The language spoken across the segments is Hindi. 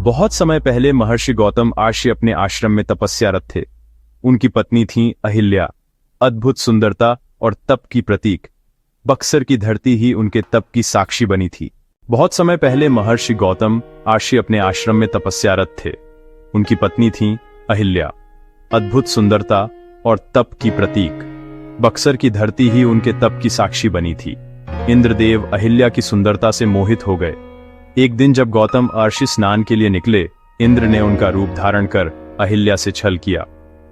बहुत समय पहले महर्षि गौतम आर्षि अपने आश्रम में तपस्यारत थे। उनकी पत्नी थी अहिल्या, अद्भुत सुंदरता और तप की प्रतीक। बक्सर की धरती ही उनके तप की साक्षी बनी थी। बहुत समय पहले महर्षि गौतम आर्षि अपने आश्रम में तपस्यारत थे। उनकी पत्नी थी अहिल्या, अद्भुत सुंदरता और तप की प्रतीक। बक्सर की धरती ही उनके तप की साक्षी बनी थी। इंद्रदेव अहिल्या की सुंदरता से मोहित हो गए। एक दिन जब गौतम आर्षि स्नान के लिए निकले, इंद्र ने उनका रूप धारण कर अहिल्या से छल किया।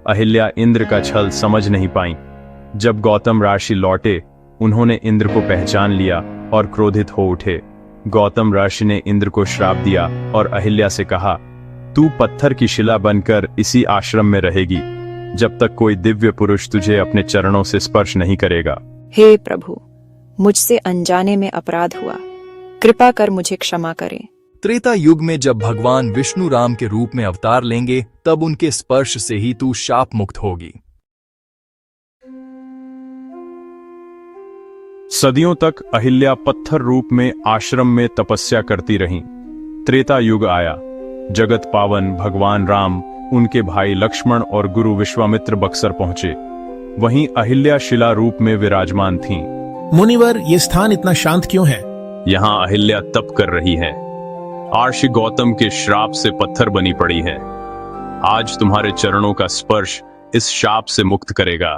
अहिल्या इंद्र का छल समझ नहीं पाई। जब गौतम ऋषि लौटे, उन्होंने इंद्र को पहचान लिया और क्रोधित हो उठे। गौतम ऋषि ने इंद्र को श्राप दिया और अहिल्या से कहा, तू पत्थर की शिला बनकर इसी आश्रम में रहेगी जब तक कोई दिव्य पुरुष तुझे अपने चरणों से स्पर्श नहीं करेगा। हे प्रभु, मुझसे अनजाने में अपराध हुआ, कृपा कर मुझे क्षमा करें। त्रेता युग में जब भगवान विष्णु राम के रूप में अवतार लेंगे, तब उनके स्पर्श से ही तू शाप मुक्त होगी। सदियों तक अहिल्या पत्थर रूप में आश्रम में तपस्या करती रहीं। त्रेता युग आया। जगत पावन भगवान राम, उनके भाई लक्ष्मण और गुरु विश्वामित्र बक्सर पहुंचे। वहीं अहिल्या शिला रूप में विराजमान थीं। मुनिवर, ये स्थान इतना शांत क्यों है? यहाँ अहिल्या तप कर रही है। आर्षि गौतम के श्राप से पत्थर बनी पड़ी है। आज तुम्हारे चरणों का स्पर्श इस शाप से मुक्त करेगा।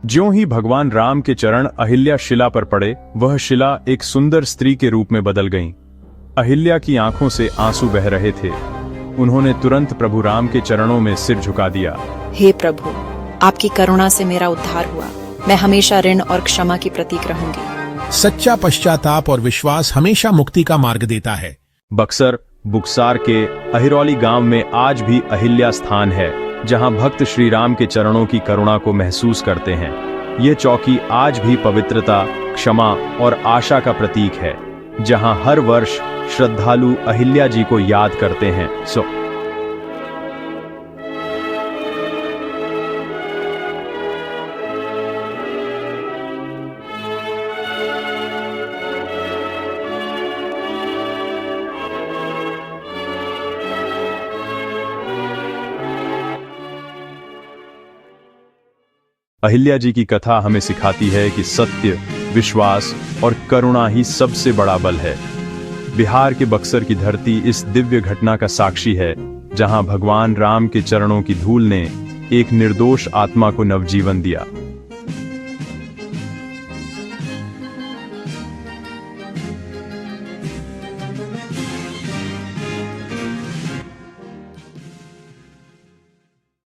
ज्यों ही भगवान राम के चरण अहिल्या शिला पर पड़े, वह शिला एक सुंदर स्त्री के रूप में बदल गईं। अहिल्या की आंखों से आंसू बह रहे थे। उन्होंने तुरंत प्रभु राम के चरणों में सिर झुका दिया। हे प्रभु, आपकी करुणा से मेरा उद्धार हुआ। मैं हमेशा ऋण और क्षमा की प्रतीक रहूंगी। सच्चा पश्चाताप और विश्वास हमेशा मुक्ति का मार्ग देता है। बक्सर बुक्सार के अहिरौली गांव में आज भी अहिल्या स्थान है, जहां भक्त श्री राम के चरणों की करुणा को महसूस करते हैं। ये चौकी आज भी पवित्रता, क्षमा और आशा का प्रतीक है, जहां हर वर्ष श्रद्धालु अहिल्या जी को याद करते हैं। अहिल्या जी की कथा हमें सिखाती है कि सत्य, विश्वास और करुणा ही सबसे बड़ा बल है। बिहार के बक्सर की धरती इस दिव्य घटना का साक्षी है, जहां भगवान राम के चरणों की धूल ने एक निर्दोष आत्मा को नवजीवन दिया।